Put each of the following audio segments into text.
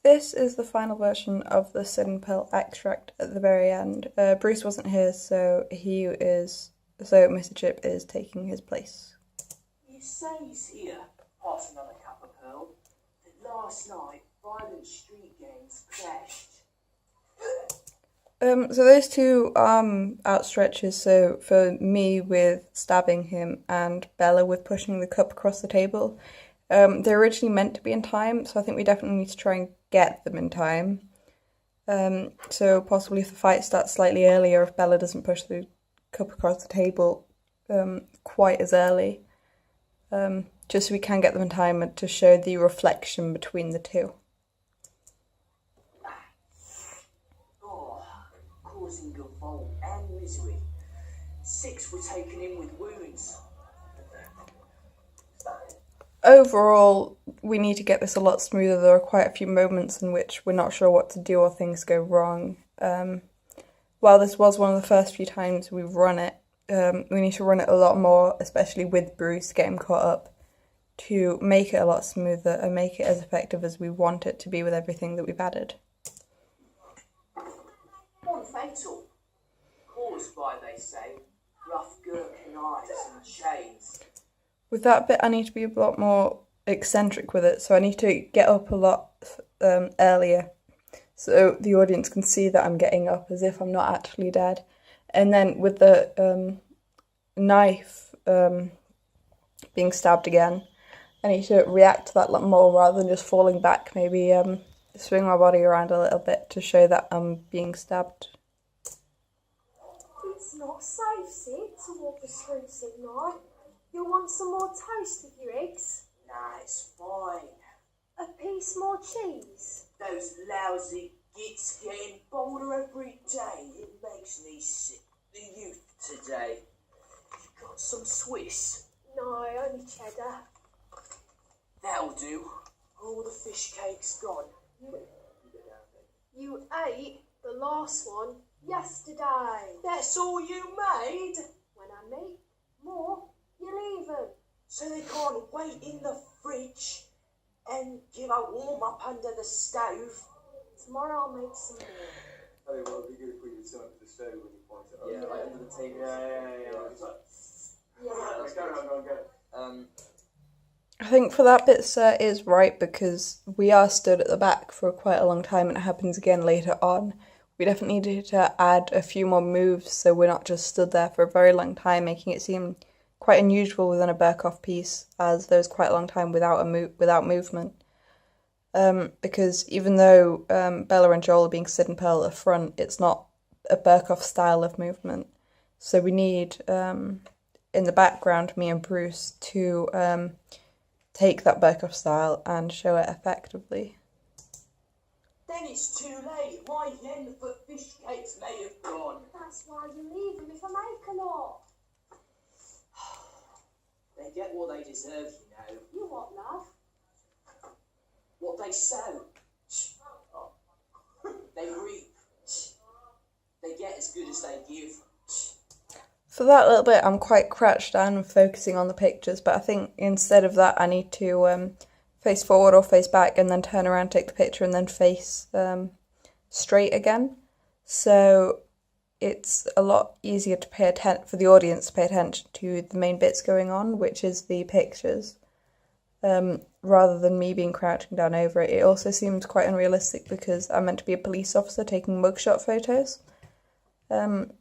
This is the final version of the Sin Pill extract at the very end. Bruce wasn't here, so Mr. Chip is taking his place. You say he's here, pass another cup of pearl. That last night, violent street gangs clashed. So those two outstretches, so for me with stabbing him and Bella with pushing the cup across the table, they're originally meant to be in time, so I think we definitely need to try and get them in time. So possibly if the fight starts slightly earlier, if Bella doesn't push the cup across the table quite as early, just so we can get them in time to show the reflection between the two. Causing revolt and misery. 6 were taken in with wounds. Overall, we need to get this a lot smoother. There are quite a few moments in which we're not sure what to do or things go wrong. While this was one of the first few times we've run it, we need to run it a lot more, especially with Bruce getting caught up, to make it a lot smoother and make it as effective as we want it to be with everything that we've added. Fatal, caused by, they say, rough gherkin knives and chains. With that bit, I need to be a lot more eccentric with it, so I need to get up a lot earlier, so the audience can see that I'm getting up as if I'm not actually dead. And then with the knife being stabbed again, I need to react to that a lot more rather than just falling back, maybe swing my body around a little bit to show that I'm being stabbed. It's not safe, Sid, to walk the streets at night. You'll want some more toast with your eggs. Nah, it's fine. A piece more cheese. Those lousy gits getting bolder every day. It makes me sick. The youth today. You got some Swiss? No, only cheddar. That'll do. All the fish cake's gone. You ate the last one yesterday. That's all you made? When I make more, you leave them. So they can't wait in the fridge and give a warm up under the stove? Tomorrow I'll make some more. I think well, it'd be good if we could turn up to the stove when you point it up. Yeah, like under the table. Yeah. Let's go. I think for that bit, Sir is right, because we are stood at the back for quite a long time and it happens again later on. We definitely need to add a few more moves so we're not just stood there for a very long time, making it seem quite unusual within a Berkoff piece, as there's quite a long time without movement. Because even though Bella and Joel are being Sid and Pearl at the front, it's not a Berkoff style of movement. So we need, in the background, me and Bruce to take that Berkoff style and show it effectively. Then it's too late. My yen for fish cakes may have gone. That's why you leave them if I make a lot. They get what they deserve, you know. You what, love? What they sow. They reap. They get as good as they give. For that little bit, I'm quite crouched down and focusing on the pictures, but I think instead of that, I need to face forward or face back and then turn around, take the picture, and then face straight again. So it's a lot easier to pay attention, for the audience to pay attention to the main bits going on, which is the pictures, rather than me being crouching down over it. It also seems quite unrealistic because I'm meant to be a police officer taking mugshot photos.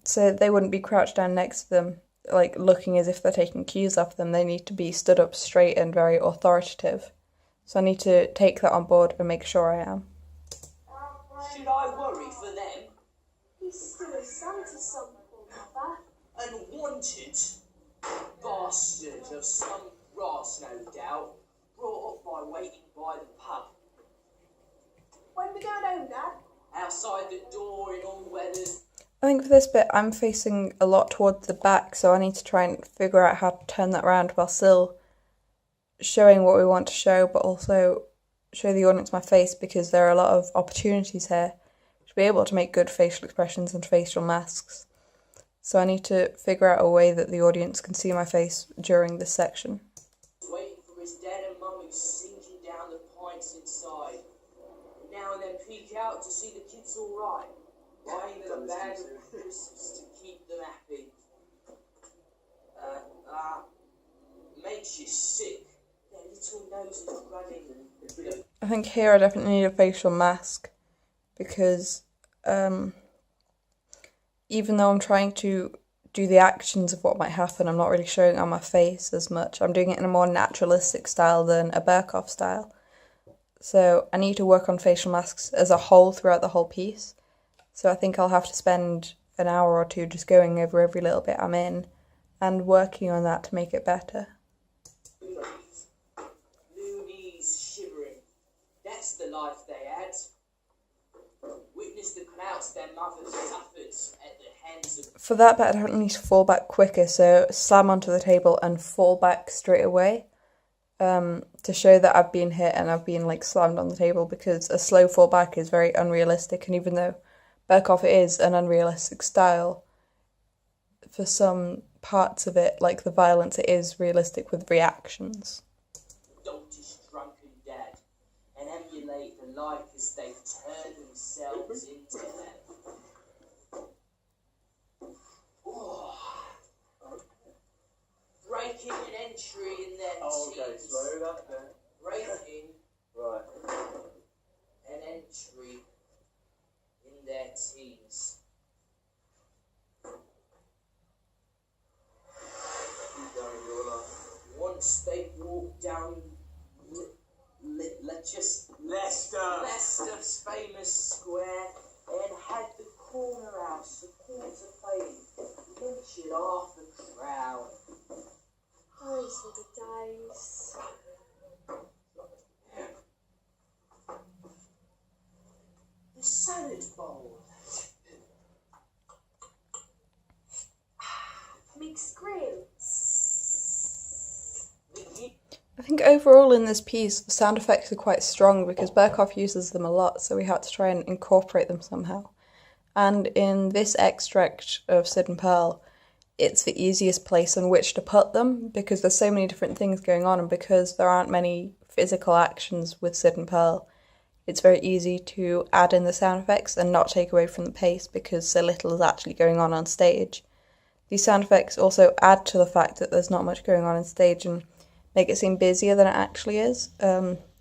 So they wouldn't be crouched down next to them, like looking as if they're taking cues off them. They need to be stood up straight and very authoritative. So I need to take that on board and make sure I am. Should I worry for them? He's still a son to some poor mother. Unwanted bastard of some brass, no doubt, brought up by waiting by the pub. When we going home, Dad? Outside the door in all weathers. I think for this bit, I'm facing a lot towards the back, so I need to try and figure out how to turn that around while still showing what we want to show, but also show the audience my face, because there are a lot of opportunities here to be able to make good facial expressions and facial masks. So I need to figure out a way that the audience can see my face during this section. Waiting for his dad and mum who's sinking down the pints inside. Now peek out to see the kids alright. Buying them a bag of crisps to keep them happy. Makes you sick. Their little noses running. I think here I definitely need a facial mask because even though I'm trying to do the actions of what might happen, I'm not really showing it on my face as much. I'm doing it in a more naturalistic style than a Berkoff style. So I need to work on facial masks as a whole throughout the whole piece. So I think I'll have to spend an hour or two just going over every little bit I'm in and working on that to make it better. Loonies shivering. That's the life they had. Witness the clouds their mothers suffered at the hands of... For that bit, I don't need to fall back quicker, so slam onto the table and fall back straight away to show that I've been hit and I've been like slammed on the table, because a slow fall back is very unrealistic, and even though Berkoff is an unrealistic style, for some parts of it, like the violence, it is realistic with reactions. Doltish drunken dad and emulate the life as they turn themselves into them. Oh. Breaking an entry in their teens. slow that down. Breaking Right. an entry in their teens. Keep going, your life. Once they walk down Leicester's famous square and had the corner house a quarter fame, mentioned half the crowd. Those were the days. The salad bowl. Mixed grits. I think overall in this piece, the sound effects are quite strong because Berkoff uses them a lot, so we had to try and incorporate them somehow. And in this extract of Sid and Pearl, it's the easiest place on which to put them because there's so many different things going on, and because there aren't many physical actions with Sid and Pearl, it's very easy to add in the sound effects and not take away from the pace because so little is actually going on stage. These sound effects also add to the fact that there's not much going on stage and make it seem busier than it actually is,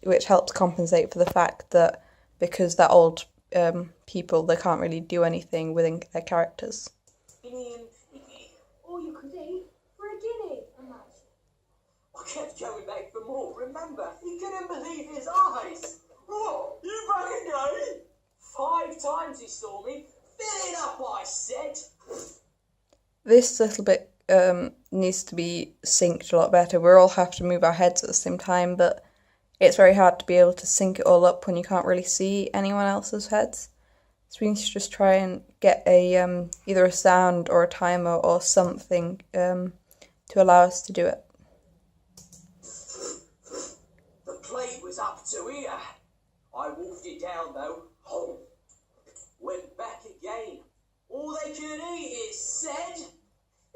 which helps compensate for the fact that because they're old people, they can't really do anything within their characters. All you could eat for a guinea, imagine. I kept going back for more. Remember, he couldn't believe his eyes. What? You back again? 5 times he saw me. Fill it up, I said. This little bit needs to be synced a lot better. We all have to move our heads at the same time, but it's very hard to be able to sync it all up when you can't really see anyone else's heads. So we need to just try and get a either a sound or a timer or something to allow us to do it. The plate was up to here. I wolfed it down though. Home. Went back again. All they could eat, it said.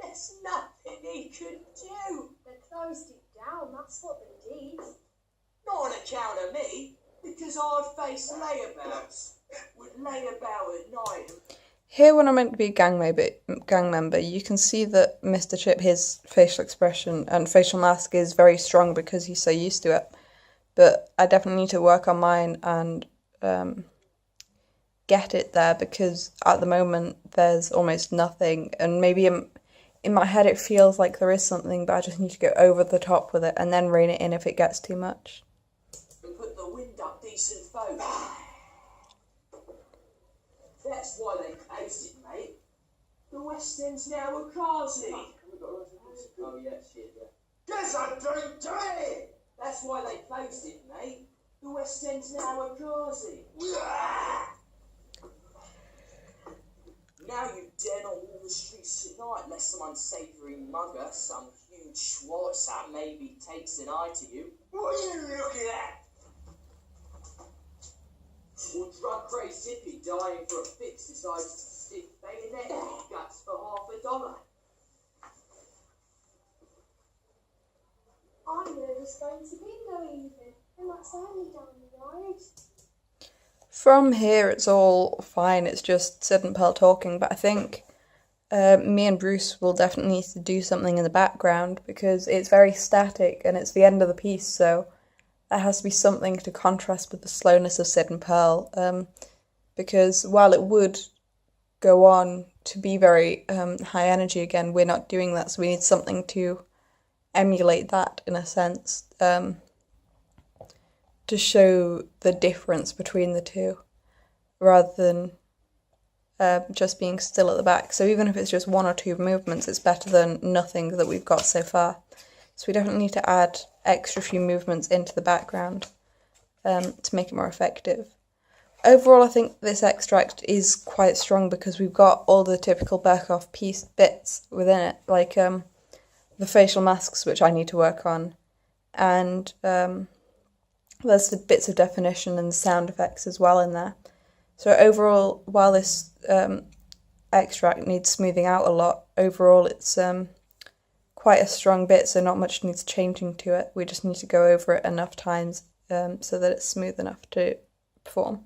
There's nothing he could do. They closed it down, that's what they did. Not on account of me, because I'd face layabouts. Would lay about at night and... Here, when I'm meant to be a gang member, you can see that Mr. Chip, his facial expression and facial mask is very strong because he's so used to it. But I definitely need to work on mine and get it there, because at the moment there's almost nothing, and maybe in my head it feels like there is something, but I just need to go over the top with it and then rein it in if it gets too much. And put the wind up decent folk. That's why they closed it, mate. The West End's now a Kazi. Oh yeah, shit, yeah. Guess I don't do it! That's why they closed it, mate. The West End's now a Kazi. Now you den on all the streets at night, lest some unsavoury mugger, some huge Schwarzer maybe takes an eye to you. What are you looking at? Or drug-crazed hippie dying for a fix decides to stick bayonet in his guts for $50. I knew it was going to bingo evening, and that's only down the road. From here, it's all fine. It's just Sid and Pearl talking, but I think me and Bruce will definitely need to do something in the background because it's very static and it's the end of the piece, so there has to be something to contrast with the slowness of Sid and Pearl. Because while it would go on to be very high energy again, we're not doing that, so we need something to emulate that in a sense. To show the difference between the two rather than just being still at the back. So even if it's just one or two movements, it's better than nothing that we've got so far. So we definitely need to add extra few movements into the background to make it more effective. Overall, I think this extract is quite strong because we've got all the typical Berkoff piece bits within it, like the facial masks, which I need to work on, and there's the bits of definition and sound effects as well in there. So overall, while this extract needs smoothing out a lot, overall it's quite a strong bit, so not much needs changing to it. We just need to go over it enough times so that it's smooth enough to perform.